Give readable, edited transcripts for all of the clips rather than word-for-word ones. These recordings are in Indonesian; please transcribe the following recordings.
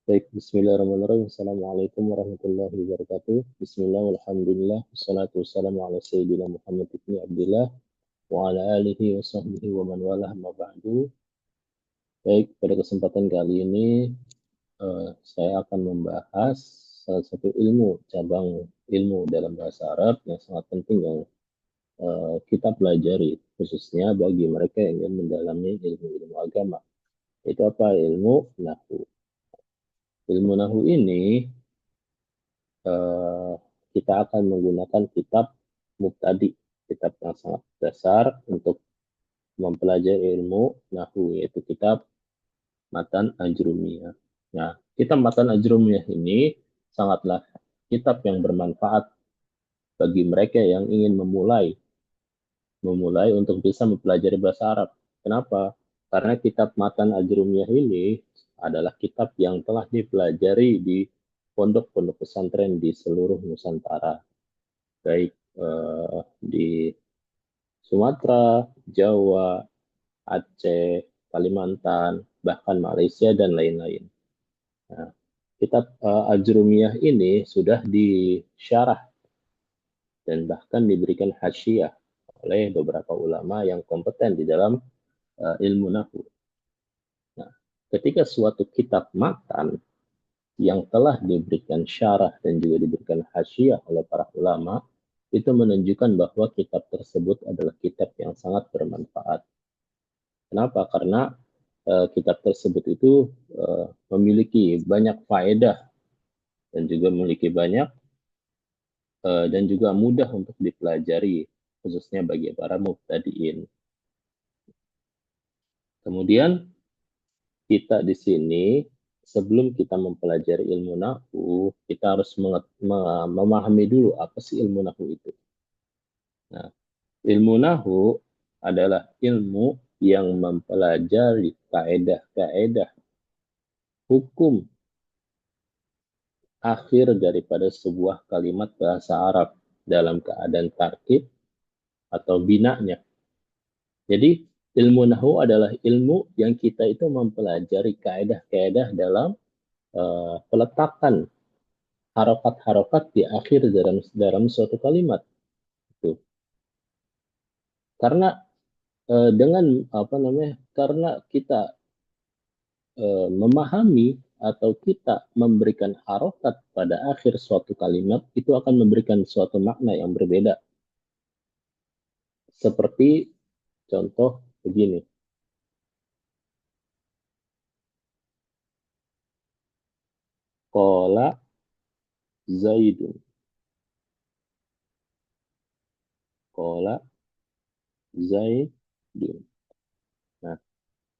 Baik, bismillahirrahmanirrahim. Assalamualaikum warahmatullahi wabarakatuh. Bismillah, alhamdulillah, wassalatu wassalamu ala sayyidina Muhammad ibn Abdullah, wa ala alihi wa sahbihi wa man walah ma ba'du. Baik, pada kesempatan kali ini, saya akan membahas salah satu ilmu, cabang ilmu dalam bahasa Arab yang sangat penting yang kita pelajari, khususnya bagi mereka yang ingin mendalami ilmu-ilmu agama. Itu apa? Ilmu Nahu. Ilmu Nahu ini eh, kita akan menggunakan kitab Mubtadi, kitab yang sangat dasar untuk mempelajari ilmu Nahu, yaitu kitab Matan Ajrumiyah. Nah, kitab Matan Ajrumiyah ini sangatlah kitab yang bermanfaat bagi mereka yang ingin memulai untuk bisa mempelajari bahasa Arab. Kenapa? Karena kitab Matan Ajrumiyah ini adalah kitab yang telah dipelajari di pondok-pondok pesantren di seluruh Nusantara, baik di Sumatera, Jawa, Aceh, Kalimantan, bahkan Malaysia dan lain-lain. Nah, kitab Ajrumiyah ini sudah disyarah dan bahkan diberikan hasyiah oleh beberapa ulama yang kompeten di dalam ilmu nahwu. Nah, ketika suatu kitab matan yang telah diberikan syarah dan juga diberikan hasyiah oleh para ulama, itu menunjukkan bahwa kitab tersebut adalah kitab yang sangat bermanfaat. Kenapa? Karena kitab tersebut itu memiliki banyak faedah dan juga memiliki banyak dan juga mudah untuk dipelajari, khususnya bagi para mubtadiin. Kemudian kita di sini, sebelum kita mempelajari ilmu nahwu, kita harus memahami dulu apa sih ilmu nahwu itu. Nah, ilmu nahwu adalah ilmu yang mempelajari kaedah-kaedah hukum akhir daripada sebuah kalimat bahasa Arab dalam keadaan tarkib atau binanya. Jadi ilmu nahwu adalah ilmu yang kita itu mempelajari kaedah-kaedah dalam peletakan harokat-harokat di akhir dalam suatu kalimat. Itu. Karena dengan apa namanya? Karena kita memahami atau kita memberikan harokat pada akhir suatu kalimat itu akan memberikan suatu makna yang berbeda. Seperti contoh begini. Kola Zaidun. Kola Zaidun. Nah,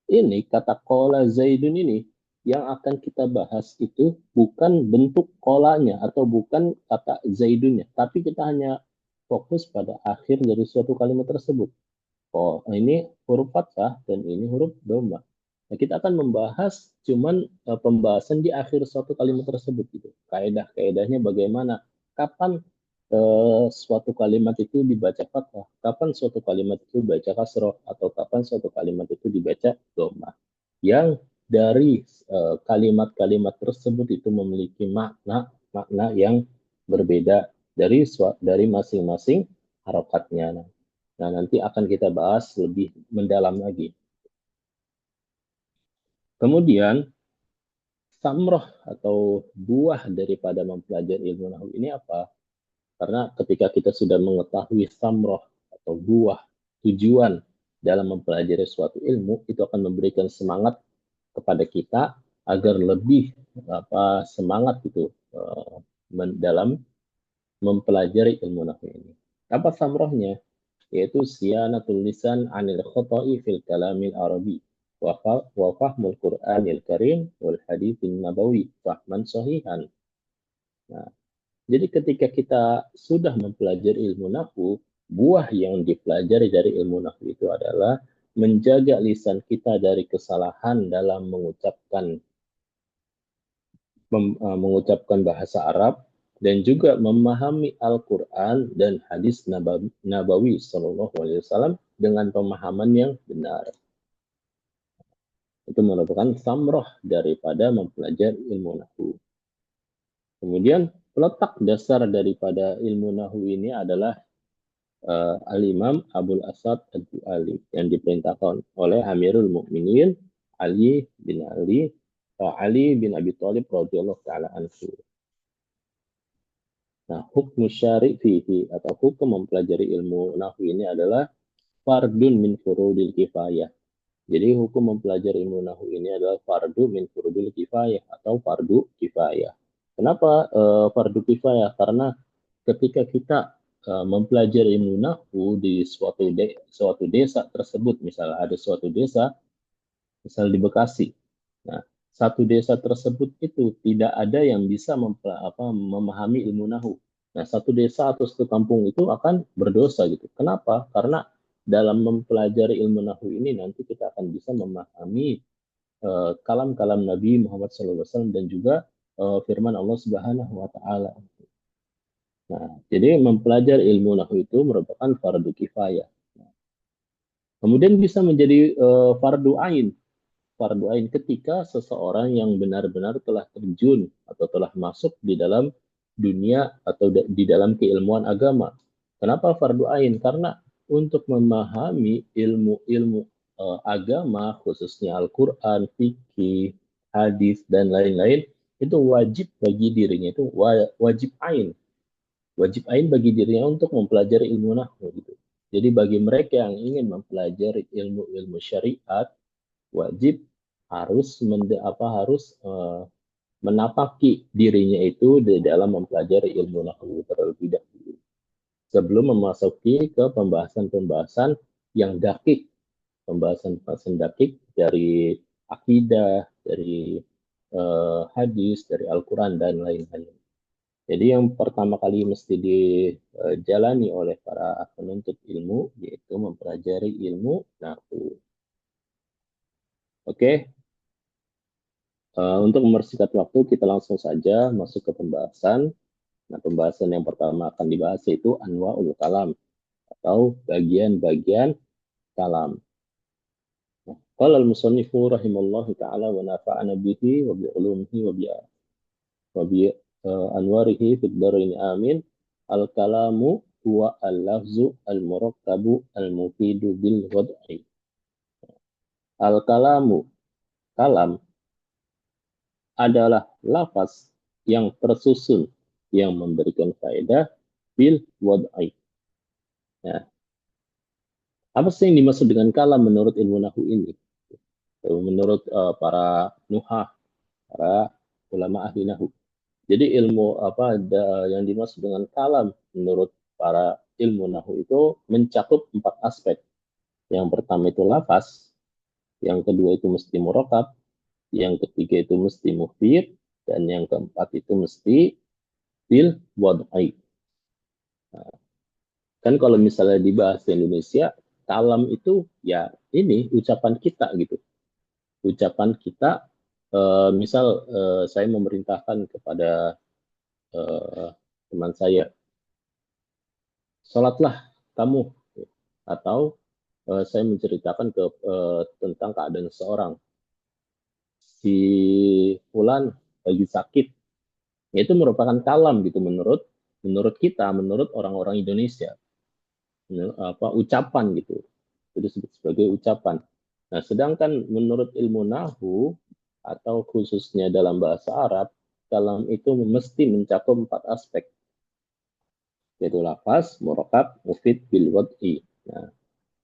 ini kata kola Zaidun ini yang akan kita bahas itu bukan bentuk kolanya atau bukan kata Zaidunnya, tapi kita hanya fokus pada akhir dari suatu kalimat tersebut. Oh, ini huruf fathah dan ini huruf dhamma. Nah, kita akan membahas cuman pembahasan di akhir suatu kalimat tersebut gitu. Kaedah-kaedahnya bagaimana, kapan suatu kalimat itu dibaca fathah, kapan suatu kalimat itu dibaca kasroh, atau kapan suatu kalimat itu dibaca dhamma. Yang dari kalimat-kalimat tersebut itu memiliki makna yang berbeda dari masing-masing harokatnya. Nah, nanti akan kita bahas lebih mendalam lagi. Kemudian, samroh atau buah daripada mempelajari ilmu nahwu ini apa? Karena ketika kita sudah mengetahui samroh atau buah tujuan dalam mempelajari suatu ilmu, itu akan memberikan semangat kepada kita agar lebih semangat itu dalam mempelajari ilmu nahwu ini. Apa samrohnya? Yaitu siyanatul lisan anil khoto'i fil kalamil arabi wa fahmul Qur'anil Karim wal hadithin nabawi fahman sahihan. Nah, jadi ketika kita sudah mempelajari ilmu nahwu, buah yang dipelajari dari ilmu nahwu itu adalah menjaga lisan kita dari kesalahan dalam mengucapkan bahasa Arab dan juga memahami Al-Quran dan hadis Nabawi Sallallahu Alaihi Wasallam dengan pemahaman yang benar. Itu merupakan samroh daripada mempelajari ilmu nahwu. Kemudian peletak dasar daripada ilmu nahwu ini adalah Al-Imam Abul Asad Ad-Du'ali yang diperintahkan oleh Amirul Mukminin Ali bin Ali bin Abi Thalib radhiyallahu taala anhu. Nah, hukum syari' fihi atau hukum mempelajari ilmu nahwu ini adalah fardun min furudil kifayah. Jadi hukum mempelajari ilmu nahwu ini adalah fardu min furudil kifayah atau fardu kifayah. Kenapa fardu kifayah? Karena ketika kita mempelajari ilmu nahwu di suatu desa tersebut, misalnya ada suatu desa, misal di Bekasi. Nah, satu desa tersebut itu tidak ada yang bisa memahami ilmu nahwu. Nah, satu desa atau satu kampung itu akan berdosa gitu. Kenapa? Karena dalam mempelajari ilmu nahwu ini nanti kita akan bisa memahami kalam-kalam Nabi Muhammad SAW dan juga firman Allah Subhanahu wa taala. Nah, jadi mempelajari ilmu nahwu itu merupakan fardu kifayah. Kemudian bisa menjadi fardu ain. Fardu ain ketika seseorang yang benar-benar telah terjun atau telah masuk di dalam dunia atau di dalam keilmuan agama. Kenapa fardu ain? Karena untuk memahami ilmu-ilmu agama, khususnya Al-Quran, fikih, hadis, dan lain-lain, itu wajib bagi dirinya, itu wajib ain. Wajib ain bagi dirinya untuk mempelajari ilmu nahwu gitu. Jadi bagi mereka yang ingin mempelajari ilmu-ilmu syariat, wajib harus menapaki dirinya itu di dalam mempelajari ilmu nahwu terlebih dahulu sebelum memasuki ke pembahasan-pembahasan yang dakik, pembahasan-pembahasan dakik dari akidah, dari hadis, dari Al-Quran dan lain-lain. Jadi yang pertama kali mesti dijalani oleh para penuntut ilmu yaitu mempelajari ilmu nahwu. Oke, untuk mempersingkat waktu kita langsung saja masuk ke pembahasan. Nah, pembahasan yang pertama akan dibahas yaitu anwaul kalam atau bagian-bagian kalam. Nah, qala al-musannifu rahimallahu taala wa nafa'ana bihi wa bi ulumihi wa bi anwarihi fid dharain amin. Al-kalamu huwa al-lafzu al-murakkabu al-mufidu bil wad'i. Al-kalamu, kalam adalah lafaz yang tersusun yang memberikan faedah bil wad'i. Ya. Apa sih yang dimaksud dengan kalam menurut ilmu nahwu ini? Menurut para nuhah, para ulama ahli nahwu. Jadi ilmu yang dimaksud dengan kalam menurut para ilmu nahwu itu mencakup 4 aspek. Yang pertama itu lafaz, yang kedua itu mesti murakab, yang ketiga itu mesti mufid, dan yang keempat itu mesti bil wad'i. Nah, kan kalau misalnya di bahasa Indonesia, kalam itu ya ini ucapan kita gitu. Ucapan kita, misal saya memerintahkan kepada eh, teman saya, sholatlah kamu, atau saya menceritakan tentang keadaan seseorang, si Fulan lagi sakit, itu merupakan kalam gitu menurut menurut kita, menurut orang-orang Indonesia, ucapan gitu, itu disebut sebagai ucapan. Nah, sedangkan menurut ilmu nahwu atau khususnya dalam bahasa Arab, kalam itu mesti mencakup 4 aspek, yaitu lafaz, murakab, mufid, bil wad'i. Nah,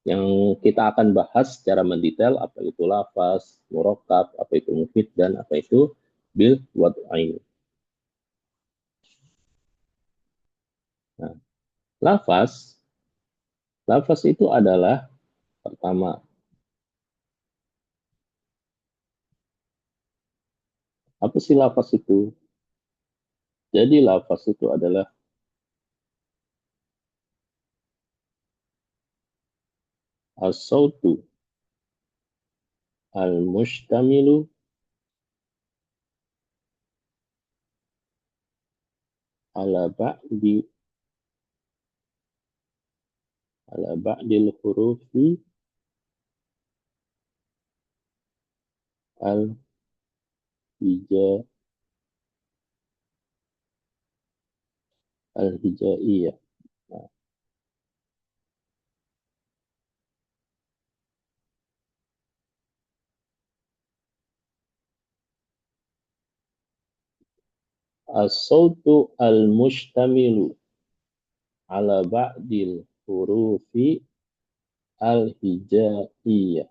yang kita akan bahas secara mendetail apa itu lafaz, murakab, apa itu mufid, dan apa itu bil wad'i. Nah, lafaz, lafaz itu adalah pertama, apa sih lafaz itu? Jadi lafaz itu adalah as-sautu al-mushtamilu ala ba'di ala ba'dil hurufi Al-hija al-hijaiyah. Nah, as-sautu al-mustamilu ala ba'dil hurufi al-hijaiyah.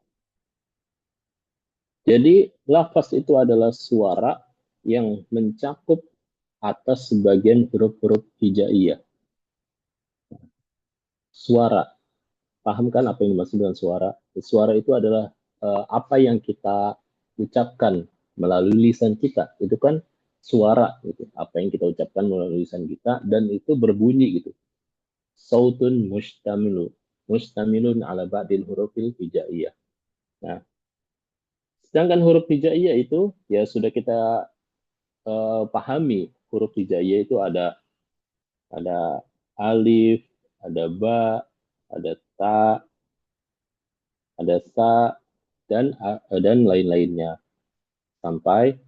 Jadi lafaz itu adalah suara yang mencakup atas sebagian huruf-huruf hijaiyah. Suara, paham kan apa yang dimaksud dengan suara? Suara itu adalah apa yang kita ucapkan melalui lisan kita. Itu kan suara, gitu. Apa yang kita ucapkan melalui lisan kita dan itu berbunyi gitu. Sautun mustamilun ala ba'dil hurufil hijaiyah. Nah, sedangkan huruf hijaiyah itu ya sudah kita pahami. Huruf hijaiyah itu ada alif, ada ba, ada ta, ada sa, dan lain-lainnya sampai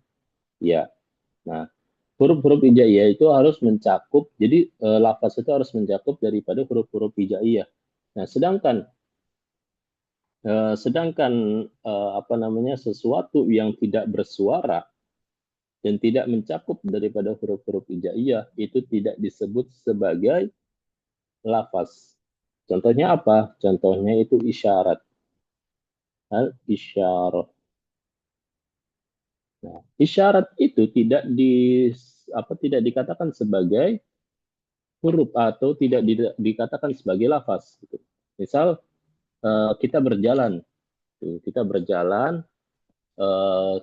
ya. Nah, huruf-huruf hijaiyah itu harus mencakup, jadi lafaz itu harus mencakup daripada huruf-huruf hijaiyah. Nah, sedangkan apa namanya, sesuatu yang tidak bersuara dan tidak mencakup daripada huruf-huruf hijaiyah itu tidak disebut sebagai lafaz. Contohnya apa? Contohnya itu isyarat. Al isyarat. Nah, isyarat itu tidak dikatakan sebagai huruf atau tidak dikatakan sebagai lafaz. Gitu. Misal kita berjalan, kita berjalan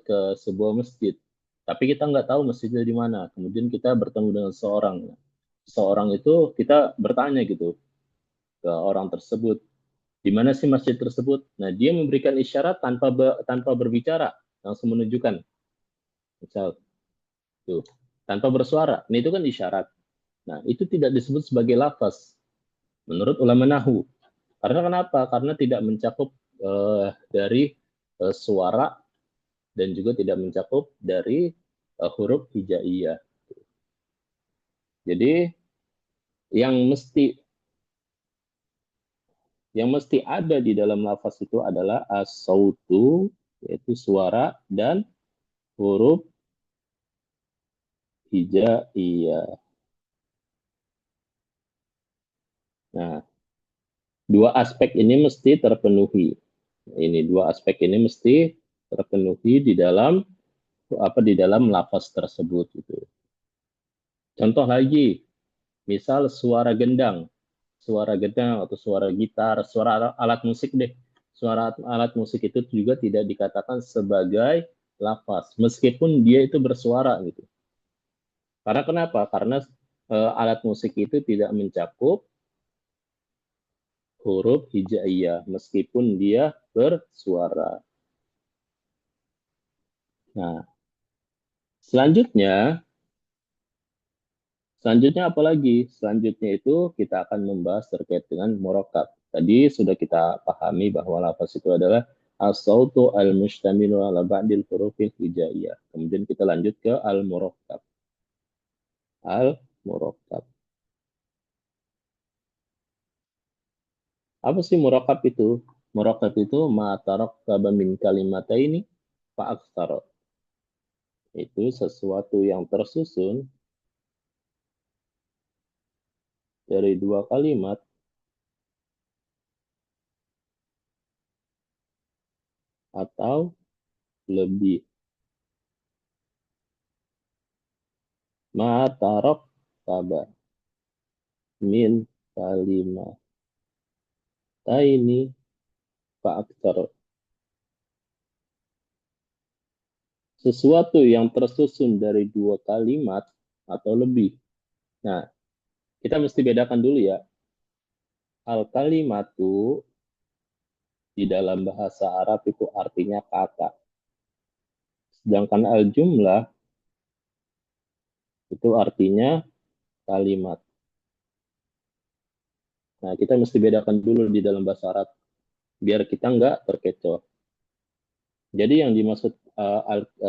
ke sebuah masjid, tapi kita nggak tahu masjidnya di mana. Kemudian kita bertemu dengan seorang, seorang itu kita bertanya gitu ke orang tersebut, di mana sih masjid tersebut? Nah, dia memberikan isyarat tanpa berbicara, langsung menunjukkan, misal tuh, tanpa bersuara. Nah, itu kan isyarat. Nah, itu tidak disebut sebagai lafaz menurut ulama nahu. Karena kenapa? Karena tidak mencakup dari suara dan juga tidak mencakup dari huruf hijaiyah. Jadi yang mesti yang mesti ada di dalam lafaz itu adalah as-sautu, yaitu suara, dan huruf hijaiyah. Nah, dua aspek ini mesti terpenuhi. Ini dua aspek ini mesti terpenuhi di dalam lafaz tersebut gitu. Contoh lagi, misal suara gendang atau suara gitar, suara alat musik deh. Suara alat musik itu juga tidak dikatakan sebagai lafaz, meskipun dia itu bersuara gitu. Karena kenapa? Karena alat musik itu tidak mencakup huruf hijaiyah meskipun dia bersuara. Nah, selanjutnya selanjutnya apa lagi? Selanjutnya itu kita akan membahas terkait dengan murakkab. Tadi sudah kita pahami bahwa lafaz itu adalah as-sautu al-mustamilu ala ba'dil hurufil hijaiyah. Kemudian kita lanjut ke al-murakkab. Al-murakkab. Apa sih murakkab itu? Murakkab itu ma tarakkaba min kalimataini fa aktsara. Itu sesuatu yang tersusun dari dua kalimat atau lebih. Ma tarakkaba min kalimataini fa aktsara. Sesuatu yang tersusun dari dua kalimat atau lebih. Nah, kita mesti bedakan dulu ya. Al-kalimatu di dalam bahasa Arab itu artinya kata. Sedangkan al-jumlah itu artinya kalimat. Nah, kita mesti bedakan dulu di dalam bahasa Arab biar kita nggak terkecoh. Jadi yang dimaksud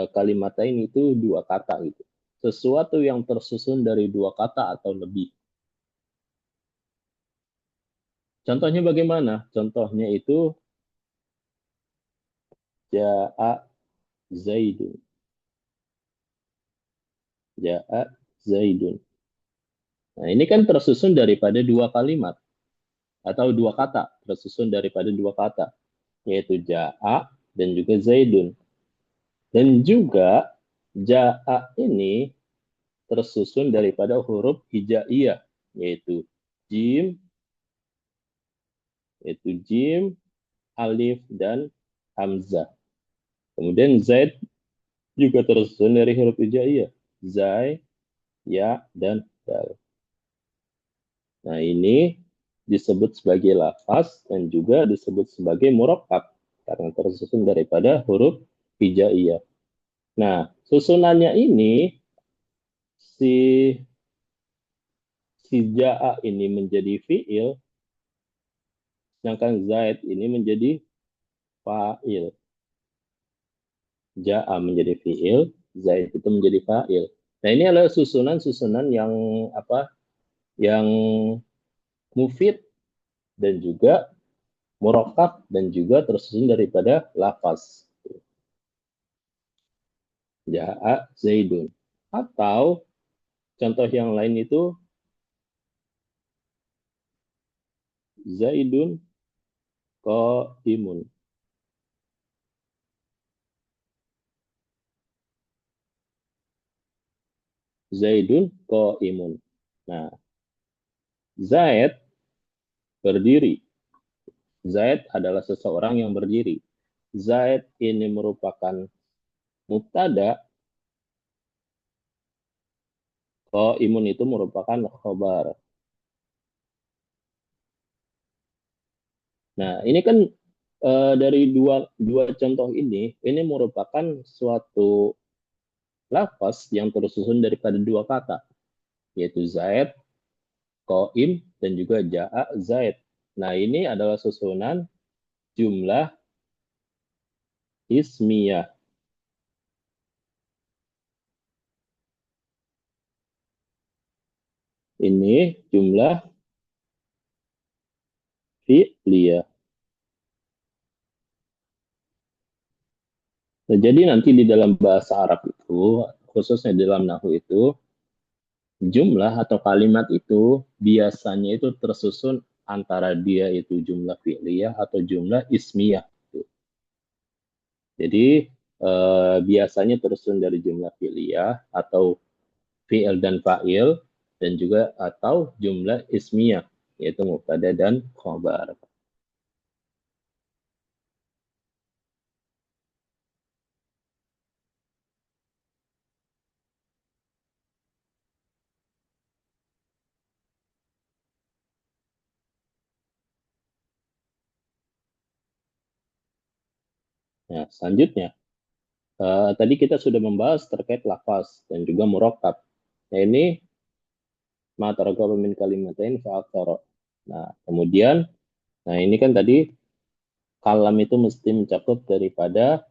kalimatain itu dua kata gitu. Sesuatu yang tersusun dari dua kata atau lebih. Contohnya bagaimana? Contohnya itu ja'a zaidun. Ja'a zaidun. Nah, ini kan tersusun daripada dua kalimat atau dua kata, tersusun daripada dua kata, yaitu ja'a dan juga zaidun. Dan juga ja'a ini tersusun daripada huruf hijaiyah, yaitu jim, alif, dan hamzah. Kemudian zaid juga tersusun dari huruf hijaiyah, zai, ya, dan dal. Nah, ini disebut sebagai lafaz dan juga disebut sebagai murakkab karena tersusun daripada huruf hijaiyah. Nah, susunannya ini si si ja'a ini menjadi fiil, sedangkan zaid ini menjadi fa'il. Ja'a menjadi fiil, zaid itu menjadi fa'il. Nah, ini adalah susunan-susunan yang apa? Yang mufid dan juga murakkab dan juga tersusun daripada lafaz. Ja'a zaidun. Atau contoh yang lain itu zaidun qaimun. Zaidun qaimun. Nah, Zaid berdiri. Zaid adalah seseorang yang berdiri. Zaid ini merupakan mubtada, qaimun itu merupakan khobar. Nah, ini kan dari dua contoh ini merupakan suatu lafaz yang tersusun daripada dua kata, yaitu Zaid, Qaim, dan juga Ja'a Zaid. Nah, ini adalah susunan jumlah ismiyah. Ini jumlah fi'liyah. Nah, jadi nanti di dalam bahasa Arab itu, khususnya dalam Nahwu itu, jumlah atau kalimat itu biasanya itu tersusun antara dia itu jumlah fi'liyah atau jumlah ismiyah. Jadi biasanya tersusun dari jumlah fi'liyah atau fi'il dan fa'il dan juga atau jumlah ismiyah yaitu mubtada dan khobar. Nah, selanjutnya tadi kita sudah membahas terkait lafaz dan juga murakkab. Nah, ini mataraqaba min kalimatain fa'aktara. Nah, kemudian nah ini kan tadi kalam itu mesti mencakup daripada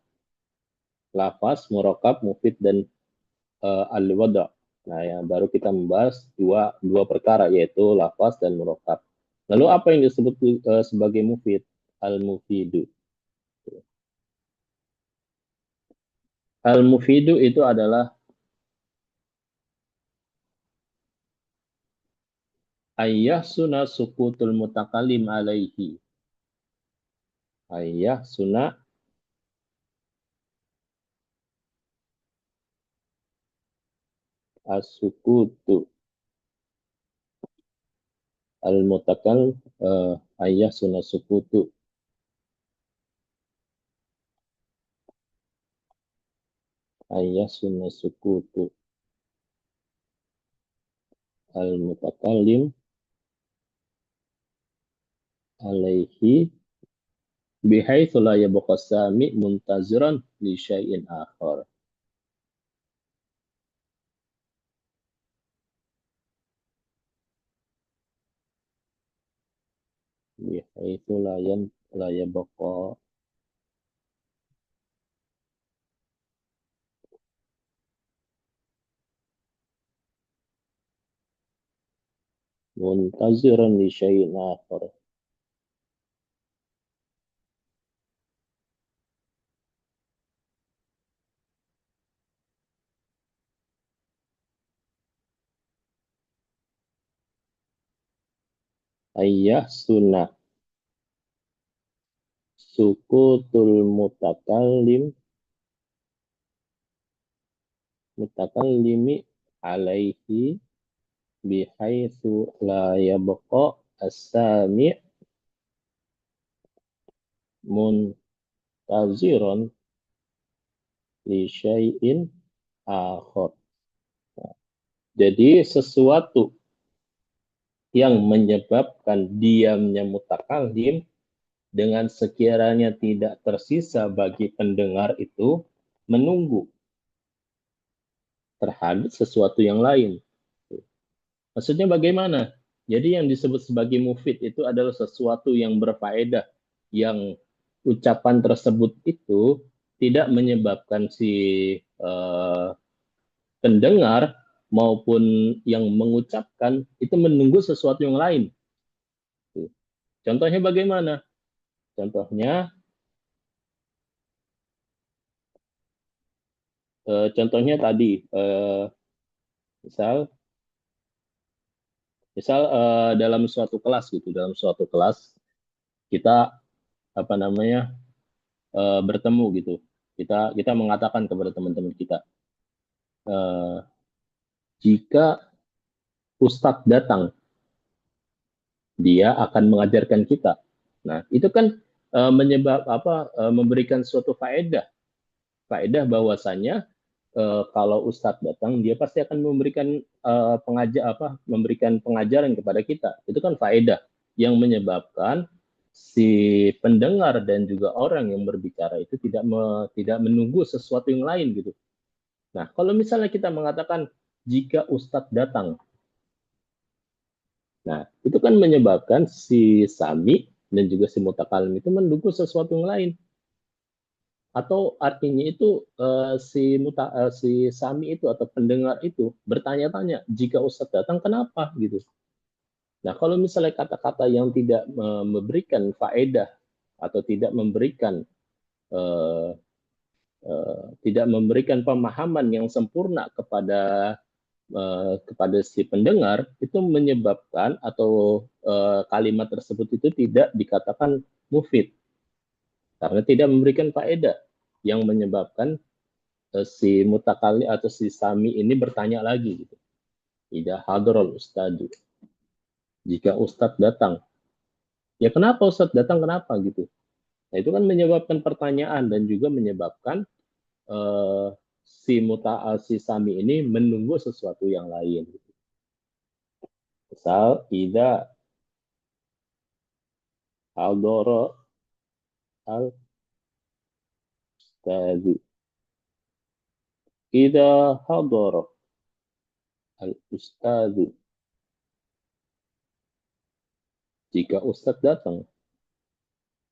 lafaz, murakkab, mufid, dan al-wada'. Nah, yang baru kita membahas dua perkara yaitu lafaz dan murakkab. Lalu apa yang disebut sebagai mufid? Al-mufidu. Al-mufidu itu adalah ayah sunah sukutul mutakalim alaihi. Ayah sunah asukutu al-mutakal ayah sunah sukutu ayah sunah sukutu al-mutakalim alaihi bihaitsu la yabqa sami muntaziran li syai'in akhar. Bihaitsu la yabqa muntaziran li syai'in akhar. Ayah sunnah sukutul mutakallim mutakallimi alaihi bihaitsu la yabqa as-sami' muntaziran li syai'in akhar. Jadi sesuatu yang menyebabkan diamnya mutakallim dengan sekiranya tidak tersisa bagi pendengar itu menunggu terhadap sesuatu yang lain. Maksudnya bagaimana? Jadi yang disebut sebagai mufid itu adalah sesuatu yang berfaedah, yang ucapan tersebut itu tidak menyebabkan si pendengar maupun yang mengucapkan itu menunggu sesuatu yang lain. Contohnya bagaimana? Contohnya, contohnya tadi, misal, dalam suatu kelas gitu, dalam suatu kelas kita apa namanya bertemu gitu, kita mengatakan kepada teman-teman kita, uh, jika Ustadz datang, dia akan mengajarkan kita. Nah, itu kan memberikan suatu faedah bahwasanya kalau Ustadz datang, dia pasti akan memberikan pengajaran kepada kita. Itu kan faedah yang menyebabkan si pendengar dan juga orang yang berbicara itu tidak menunggu sesuatu yang lain gitu. Nah, kalau misalnya kita mengatakan jika Ustadz datang, nah itu kan menyebabkan si Sami dan juga si Mutakalim itu menunggu sesuatu yang lain. Atau artinya itu si Sami itu atau pendengar itu bertanya-tanya jika Ustadz datang kenapa gitu. Nah kalau misalnya kata-kata yang tidak memberikan faedah atau uh, tidak memberikan pemahaman yang sempurna kepada si pendengar itu menyebabkan atau kalimat tersebut itu tidak dikatakan mufid karena tidak memberikan faedah yang menyebabkan si mutakali atau si sami ini bertanya lagi gitu. Ida hadrol ustadu. Jika ustadz datang, ya kenapa ustadz datang kenapa gitu. Nah itu kan menyebabkan pertanyaan dan juga menyebabkan si sami ini menunggu sesuatu yang lain. Gitu. Misal ida hadoro al ustadu. Ida hadoro al ustadu. Jika ustadz datang,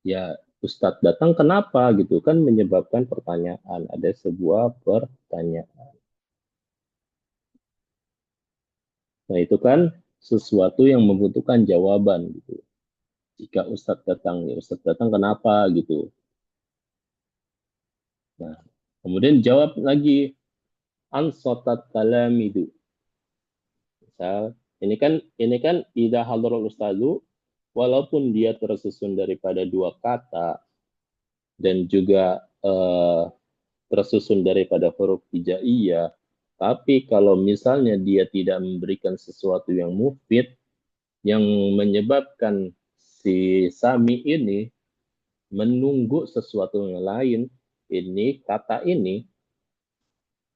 ya Ustadz datang kenapa gitu kan menyebabkan pertanyaan, ada sebuah pertanyaan. Nah itu kan sesuatu yang membutuhkan jawaban gitu. Jika Ustadz datang, ya Ustadz datang kenapa gitu. Nah kemudian jawab lagi ansotat talamidu. Misal ini kan ida hadrul ustadu walaupun dia tersusun daripada dua kata dan juga tersusun daripada huruf hijaiyah. Tapi kalau misalnya dia tidak memberikan sesuatu yang mufid, yang menyebabkan si Sami ini menunggu sesuatu yang lain, ini kata ini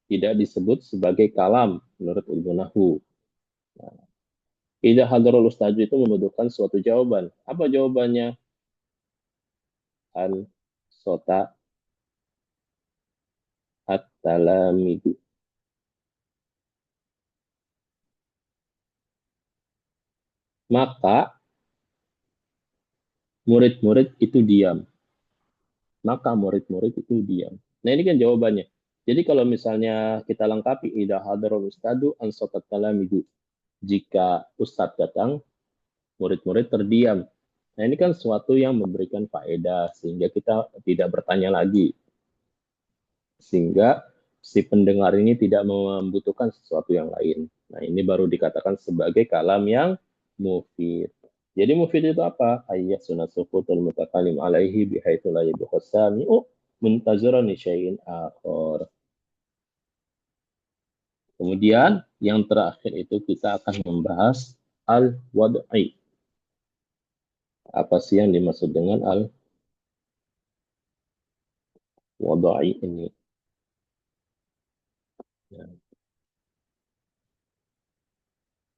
tidak disebut sebagai kalam menurut ilmu Nahwu. Nah, Ida hadarul ustaju itu membutuhkan suatu jawaban. Apa jawabannya? An sota at-talamidu. Maka murid-murid itu diam. Maka murid-murid itu diam. Nah ini kan jawabannya. Jadi kalau misalnya kita lengkapi ida hadarul ustadu an sotat talamidu. jika ustadz datang, murid-murid terdiam. Nah, ini kan sesuatu yang memberikan faedah sehingga kita tidak bertanya lagi. Sehingga si pendengar ini tidak membutuhkan sesuatu yang lain. Nah, ini baru dikatakan sebagai kalam yang mufid. Jadi mufid itu apa? Ayat sunat sukutul mutakalim alaihi bihaitsu la yabqa sami'u muntaziran li syai'in akhar. Kemudian yang terakhir itu kita akan membahas al-wad'i. Apa sih yang dimaksud dengan al-wad'i ini? Ya.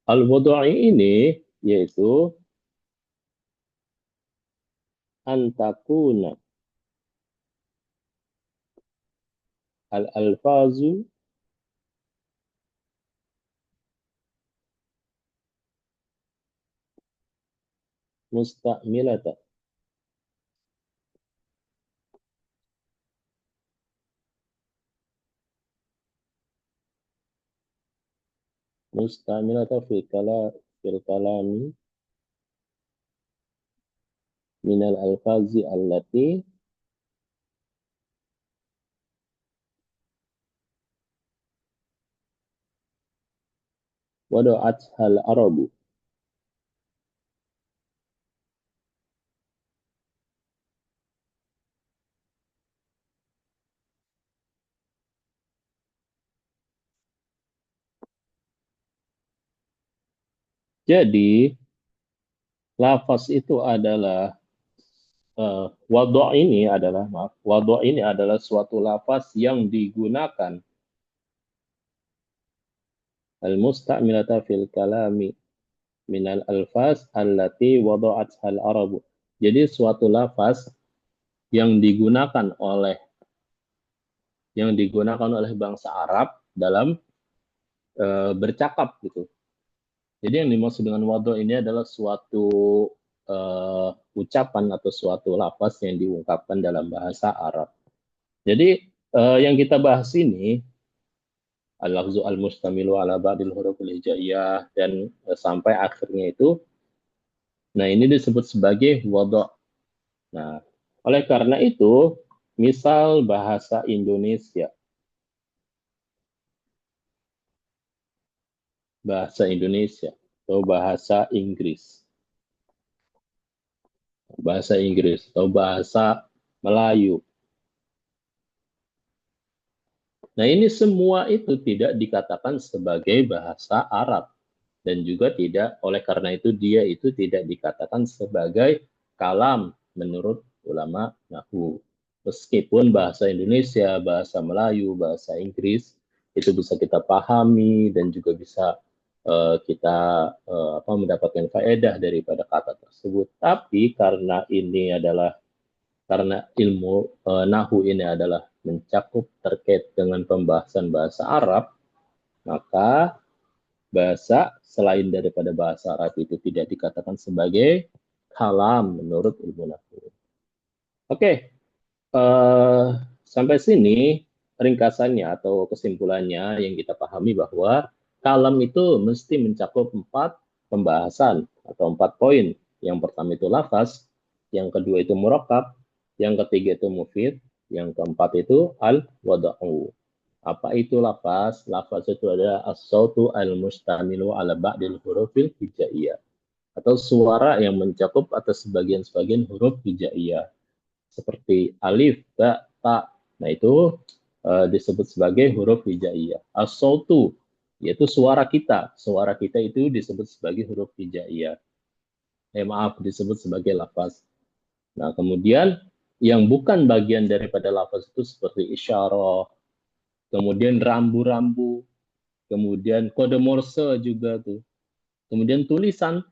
Al-wad'i ini yaitu antakuna al-alfazu musta'milata mustamilata fil kalami minal alfazi allati wada'at hal arabu. Jadi lafaz itu adalah wado' ini adalah suatu lafaz yang digunakan al mustamilata fil kalami minal alfaz allati wada'at hal arabu. Jadi suatu lafaz yang digunakan oleh bangsa Arab dalam bercakap gitu. Jadi yang dimaksud dengan wado ini adalah suatu ucapan atau suatu lafaz yang diungkapkan dalam bahasa Arab. Jadi yang kita bahas ini al-lafzu al-mustamilu ala ba'dil hurufil hijaiyah dan sampai akhirnya itu, nah ini disebut sebagai wado. Nah, oleh karena itu, misal bahasa Indonesia atau bahasa Inggris atau bahasa Melayu. Nah, ini semua itu tidak dikatakan sebagai bahasa Arab dan juga tidak, oleh karena itu dia itu tidak dikatakan sebagai kalam menurut ulama nahwu. Meskipun bahasa Indonesia, bahasa Melayu, bahasa Inggris itu bisa kita pahami dan juga bisa kita mendapatkan faedah daripada kata tersebut. Tapi karena ilmu nahwu ini adalah mencakup terkait dengan pembahasan bahasa Arab, maka bahasa selain daripada bahasa Arab itu tidak dikatakan sebagai kalam menurut ilmu nahwu. Oke, sampai sini ringkasannya atau kesimpulannya yang kita pahami bahwa kalam itu mesti mencakup 4 pembahasan atau 4 poin. Yang pertama itu lafaz, yang kedua itu murakkab, yang ketiga itu mufid, yang keempat itu al-wada'u. Apa itu lafaz? Lafaz itu adalah as-sautu al-mustamilu ala ba'dil hurufil hijaiyah atau suara yang mencakup atas sebagian-sebagian huruf hijaiyah seperti alif, ba, ta. Nah, itu disebut sebagai huruf hijaiyah. As-sautu yaitu suara kita. Suara kita itu disebut sebagai huruf hijaiyah. Disebut sebagai lafaz. Nah, kemudian yang bukan bagian daripada lafaz itu seperti isyarah, kemudian rambu-rambu, kemudian kode Morse juga tuh. Kemudian tulisan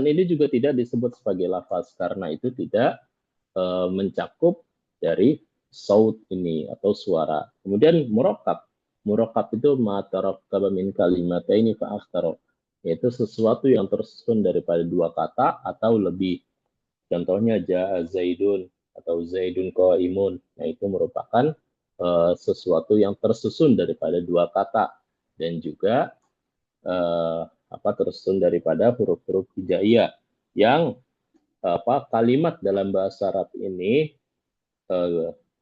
ini juga tidak disebut sebagai lafaz karena itu tidak mencakup dari saut ini atau suara. Kemudian murakkab itu ma tarakkaba min kalimataini fa aktsara, yaitu sesuatu yang tersusun daripada 2 kata atau lebih. Contohnya jaa zaidun atau zaidun qaimun. Nah, itu merupakan sesuatu yang tersusun daripada 2 kata dan juga tersusun daripada huruf-huruf hijaiyah yang kalimat dalam bahasa Arab ini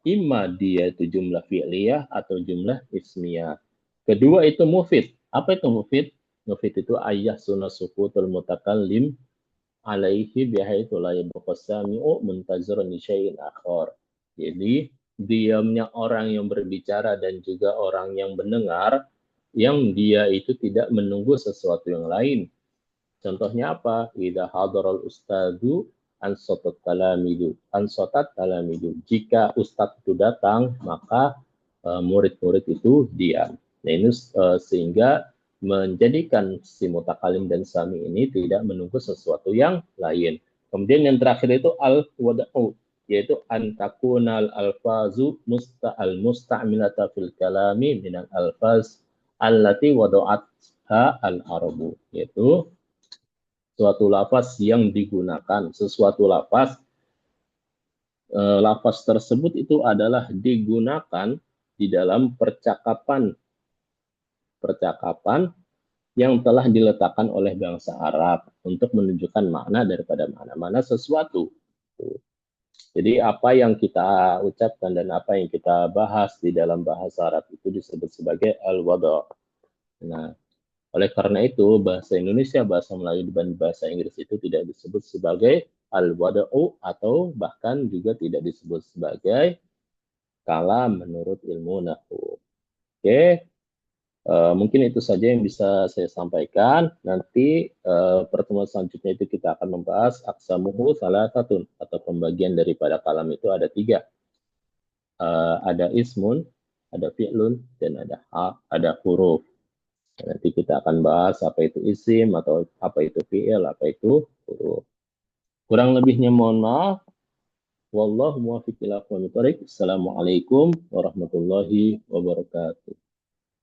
imma dia itu jumlah fi'liyah atau jumlah ismiyah. Kedua itu mufid. Apa itu mufid? Mufid itu ayah sunnah sukutul mutakallim alaihi bihaitsu la yabqa sami'u muntazirun li syai'in akhar. Jadi diamnya orang yang berbicara dan juga orang yang mendengar yang dia itu tidak menunggu sesuatu yang lain. Contohnya apa? Idza hadaral ustadu ansotat talamidu. Jika ustadz itu datang, maka murid-murid itu diam. Nah, ini sehingga menjadikan si mutakalim dan sami ini tidak menunggu sesuatu yang lain. Kemudian yang terakhir itu al-wada'u, yaitu antakunal alfazu musta'milata fil kalami minal alfaz allati wada'atha al-arabu, yaitu suatu lafaz yang digunakan. Sesuatu lafaz tersebut itu adalah digunakan di dalam percakapan yang telah diletakkan oleh bangsa Arab untuk menunjukkan makna daripada mana sesuatu. Jadi apa yang kita ucapkan dan apa yang kita bahas di dalam bahasa Arab itu disebut sebagai al-wada'. Nah, oleh karena itu, bahasa Indonesia, bahasa Melayu, dan bahasa Inggris itu tidak disebut sebagai al-wada'u atau bahkan juga tidak disebut sebagai kalam menurut ilmu nahwu. Oke, mungkin itu saja yang bisa saya sampaikan. Nanti pertemuan selanjutnya itu kita akan membahas aksamuhu salah satu atau pembagian daripada kalam itu ada 3. Ada ismun, ada fi'lun, dan ada huruf. Nanti kita akan bahas apa itu isim, atau apa itu fi'il, apa itu huruf. Kurang lebihnya mohon maaf. Wallahu muwaffiq ila aqwamit thoriq. Assalamualaikum warahmatullahi wabarakatuh.